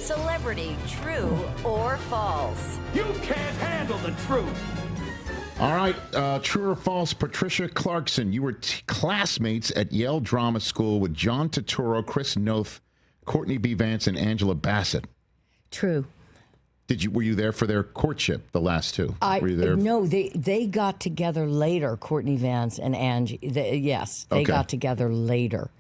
Celebrity True or False. You can't handle the truth. All right, true or false, Patricia Clarkson, you were classmates at Yale Drama School with John Turturro, Chris Noth, Courtney B. Vance, and Angela Bassett. True. Were you there for their courtship, the last two? Were you there? No, they got together later, Courtney Vance and Angie. They got together later.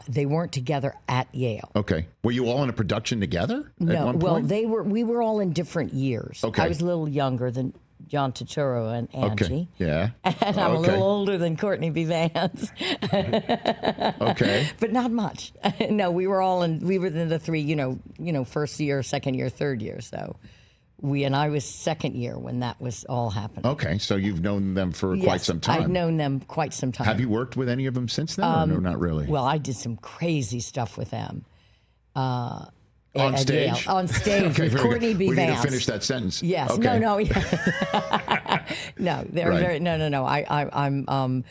They weren't together at Yale. Okay. Were you all in a production together at one point? We were all in different years. Okay. I was a little younger than John Turturro and Angie. Okay. Yeah. And I'm a little older than Courtney B. Vance. Okay. But not much. No, we were in the three, first year, second year, third year. So I was second year when that was all happening. Okay. So you've known them for quite some time. I've known them quite some time. Have you worked with any of them since then? Or no, not really. Well, I did some crazy stuff with them. On stage? On stage Okay, with Courtney B. We Vance. need to finish that sentence. Yes. Okay. No. No, they're Right. very, no.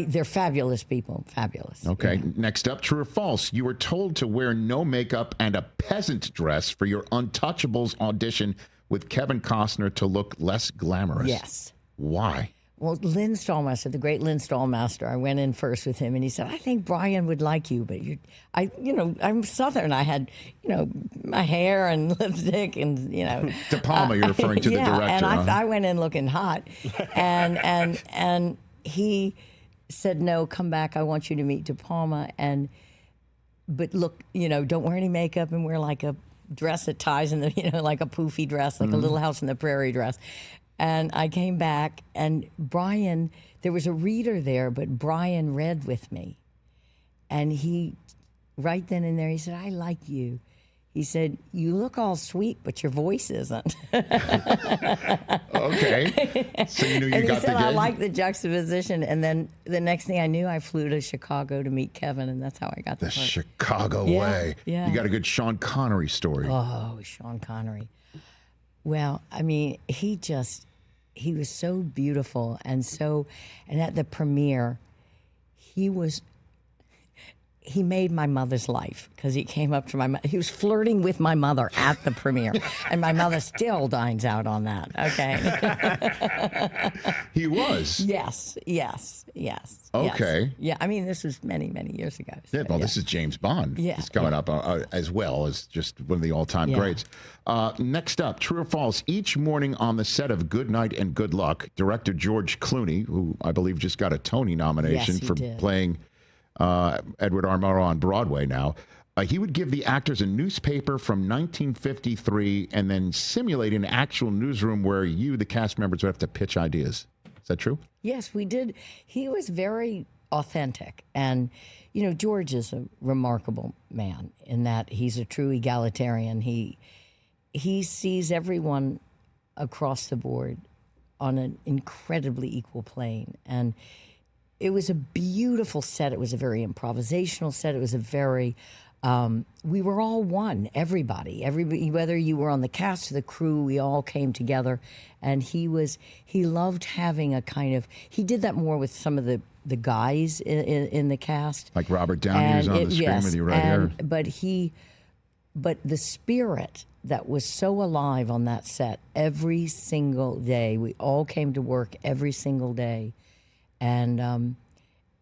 They're fabulous people. Fabulous. Okay. Yeah. Next up, true or false? You were told to wear no makeup and a peasant dress for your Untouchables audition with Kevin Costner to look less glamorous. Yes. Why? Well, Lynn Stallmaster, the great Lynn Stallmaster, I went in first with him, and he said, "I think Brian would like you, but I'm Southern. I had, my hair and lipstick, and De Palma, you're referring to the director. And huh? I went in looking hot, and he said, "No, come back. I want you to meet De Palma, but look, don't wear any makeup and wear like a dress that ties in the, like a poofy dress, like a Little House on the Prairie dress." And I came back, and Brian, there was a reader there, but Brian read with me. And he, right then and there, he said, "I like you." He said, "You look all sweet, but your voice isn't." Okay. So you knew you and got he said, the gig? "I like the juxtaposition." And then the next thing I knew, I flew to Chicago to meet Kevin, and that's how I got the part. Chicago way. Yeah. You got a good Sean Connery story. Oh, Sean Connery. Well, I mean, he was so beautiful, and at the premiere, he made my mother's life, because he came up to he was flirting with my mother at the premiere, and my mother still dines out on that. Okay. He was? Yes. Okay. Yes. Yeah, I mean, this was many, many years ago. So, This is James Bond. Yeah, It's coming up as well as just one of the all-time greats. Next up, true or false, each morning on the set of Good Night and Good Luck, director George Clooney, who I believe just got a Tony nomination for playing Edward R. Murrow on Broadway now, he would give the actors a newspaper from 1953 and then simulate an actual newsroom where the cast members, would have to pitch ideas. Is that true? Yes, we did. He was very authentic. And, George is a remarkable man in that he's a true egalitarian. He sees everyone across the board on an incredibly equal plane. And it was a beautiful set. It was a very improvisational set. It was a very, we were all one, everybody, whether you were on the cast or the crew, we all came together. And he loved having a kind of, he did that more with some of the guys in the cast. Like Robert Downey, who's on the screen with you right here. But the spirit that was so alive on that set every single day, we all came to work every single day. And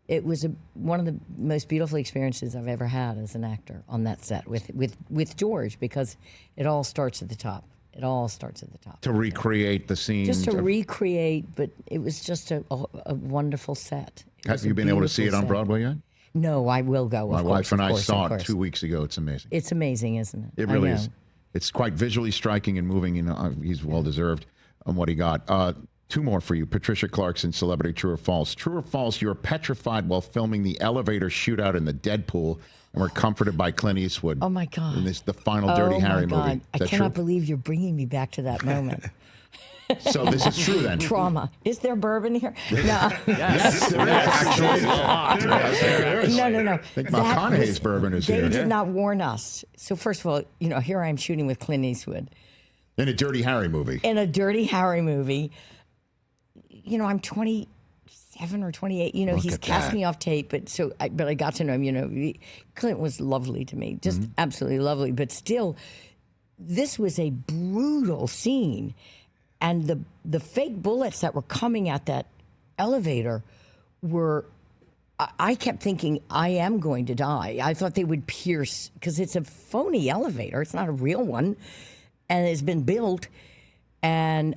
it was one of the most beautiful experiences I've ever had as an actor on that set with George, because it all starts at the top. It all starts at the top. To recreate the scenes. Just to recreate, but it was just a wonderful set. Have you been able to see it on Broadway yet? No, I will go. My wife and I saw it 2 weeks ago. It's amazing. It's amazing, isn't it? It really is. It's quite visually striking and moving. He's well deserved on what he got. Two more for you. Patricia Clarkson, celebrity, true or false? True or false, you were petrified while filming the elevator shootout in the Deadpool and were comforted by Clint Eastwood. Oh, my God. In the final Dirty Harry movie. I cannot believe you're bringing me back to that moment. So this is true then? Trauma. Is there bourbon here? No. Yes, there is. Actually, No. I think McConaughey's bourbon is here. They did not warn us. So first of all, here I am shooting with Clint Eastwood. In a Dirty Harry movie. In a Dirty Harry movie. I'm 27 or 28. He's cast me off tape, but I got to know him. Clint was lovely to me, just absolutely lovely. But still, this was a brutal scene. And the fake bullets that were coming at that elevator were, I kept thinking, I am going to die. I thought they would pierce, because it's a phony elevator. It's not a real one. And it's been built. And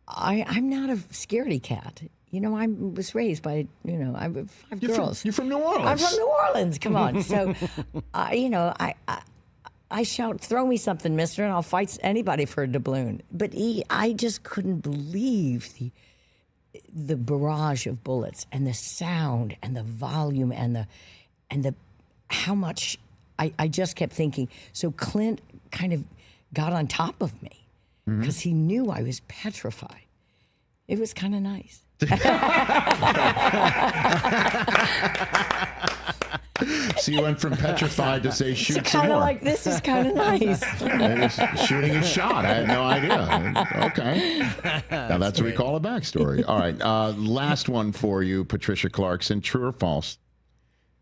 I'm not a scaredy cat. You know, I was raised by, you know, I have 5 girls. You're from New Orleans. I'm from New Orleans. Come on. So, you know, I shout, throw me something, mister, and I'll fight anybody for a doubloon. But I just couldn't believe the barrage of bullets and the sound and the volume and the how much I just kept thinking. So Clint kind of got on top of me because he knew I was petrified. It was kind of nice. So you went from petrified to say shoot It's some kind more. of like, this is kind of nice. Shooting a shot. I had no idea. Okay. Now that's what we call a backstory. All right. Last one for you, Patricia Clarkson. True or false?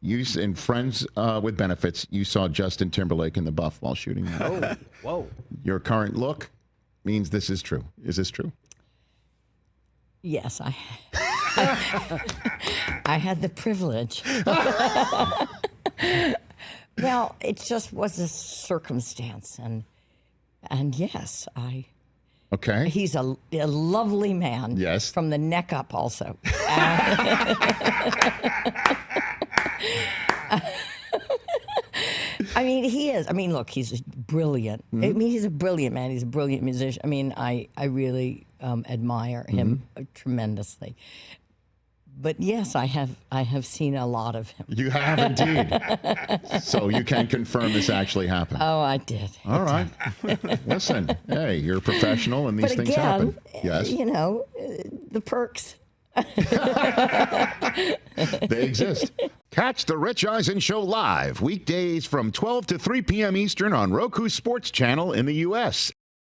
You in Friends with Benefits, you saw Justin Timberlake in the buff while shooting. Oh, whoa. Your current look means this is true. Is this true? Yes, I had the privilege. Well, it just was a circumstance, and yes, Okay. he's a lovely man. Yes. From the neck up, also. I mean, he is. I mean, look, he's brilliant. I mean, he's a brilliant man. He's a brilliant musician. I mean, I really admire him tremendously. But yes, I have seen a lot of him. You have indeed. So you can confirm this actually happened. Oh, I did. All right. Listen, hey, you're a professional and these But things again, happen. Yes. you know, the perks. They exist. Catch the Rich Eisen Show live weekdays from 12 to 3 p.m. Eastern on Roku Sports Channel in the U.S.